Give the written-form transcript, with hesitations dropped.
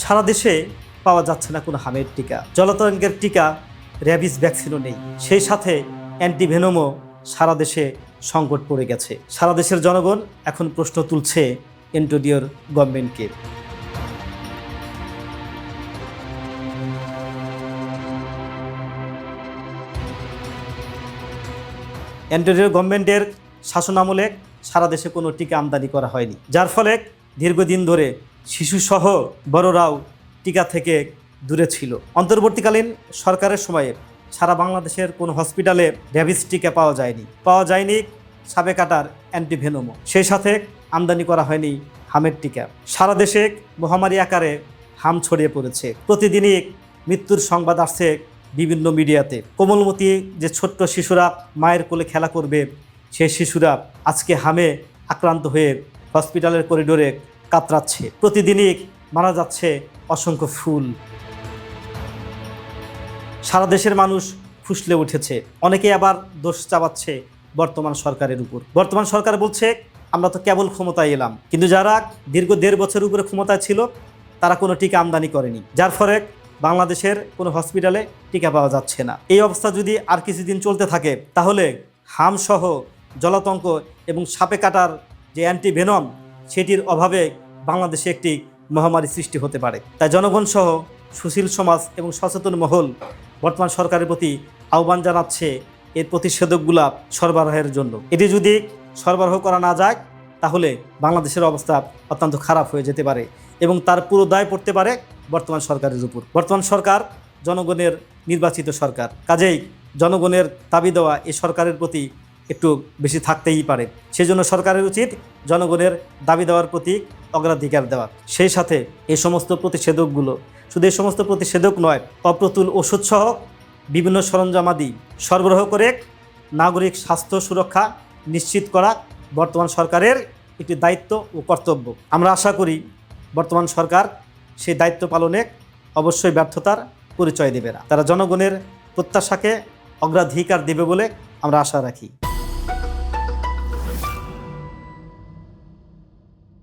সারা দেশে পাওয়া যাচ্ছে না কোনো হামের টিকা, জলাতঙ্কের টিকা, র্যাবিস ভ্যাকসিনও নেই। সেই সাথে অ্যান্টিভেনমও সারা দেশে সংকট পড়ে গেছে। সারা দেশের জনগণ এখন প্রশ্ন তুলছে এন্টোডিওর গভর্নমেন্টকে। এন্টোডিওর গভর্নমেন্টের শাসনামলে সারা দেশে কোনো টিকা আমদানি করা হয়নি, যার ফলে দীর্ঘদিন ধরে শিশুসহ বড়রাও টিকা থেকে দূরে ছিল। অন্তর্বর্তীকালীন সরকারের সময়ে সারা বাংলাদেশের কোনো হসপিটালে র্যাবিস টিকা পাওয়া যায়নি সাবে কাটার অ্যান্টিভেনমও। সেই সাথে আমদানি করা হয়নি হামের টিকা। সারা দেশে মহামারী আকারে হাম ছড়িয়ে পড়েছে। প্রতিদিনই মৃত্যুর সংবাদ আসছে বিভিন্ন মিডিয়াতে। কোমলমতি যে ছোট্ট শিশুরা মায়ের কোলে খেলা করবে, সেই শিশুরা আজকে হামে আক্রান্ত হয়ে হসপিটালের করিডোরে কাতরাচ্ছে। প্রতিদিনই মারা যাচ্ছে অসংখ্য ফুল। সারা দেশের মানুষ ফুসলে উঠেছে। অনেকেই আবার দোষ চাপাচ্ছে বর্তমান সরকারের উপর। বর্তমান সরকার বলছে আমরা তো কেবল ক্ষমতায় এলাম, কিন্তু যারা দীর্ঘ 1.5 বছরের উপরে ক্ষমতায় ছিল তারা কোনো টিকা আমদানি করেনি, যার ফলে বাংলাদেশের কোনো হসপিটালে টিকা পাওয়া যাচ্ছে না। এই অবস্থা যদি আর কিছুদিন চলতে থাকে তাহলে হামসহ জলাতঙ্ক এবং সাপে কাটার যে অ্যান্টিভেনম সেটির অভাবে বাংলাদেশে একটি মহামারী সৃষ্টি হতে পারে। তাই জনগণ সহ সুশীল সমাজ এবং সচেতন মহল বর্তমান সরকারের প্রতি আহ্বান জানাচ্ছে এর প্রতিষেধকগুলা সরবরাহের জন্য। এটি যদি সরবরাহ করা না যায় তাহলে বাংলাদেশের অবস্থা অত্যন্ত খারাপ হয়ে যেতে পারে এবং তার পুরো দায় পড়তে পারে বর্তমান সরকারের উপর। বর্তমান সরকার জনগণের নির্বাচিত সরকার, কাজেই জনগণের দাবি দেওয়া এই সরকারের প্রতি একটু বেশি থাকতেই পারে। সেজন্য সরকারের উচিত জনগণের দাবি দেওয়ার প্রতি অগ্রাধিকার দেওয়া। সেই সাথে এই সমস্ত প্রতিষেধকগুলো, শুধু এই সমস্ত প্রতিষেধক নয়, অপ্রতুল ওষুধসহ বিভিন্ন সরঞ্জামাদি সরবরাহ করে নাগরিক স্বাস্থ্য সুরক্ষা নিশ্চিত করা বর্তমান সরকারের একটি দায়িত্ব ও কর্তব্য। আমরা আশা করি বর্তমান সরকার সেই দায়িত্ব পালনে অবশ্যই ব্যর্থতার পরিচয় দেবে না। তারা জনগণের প্রত্যাশাকে অগ্রাধিকার দেবে বলে আমরা আশা রাখি।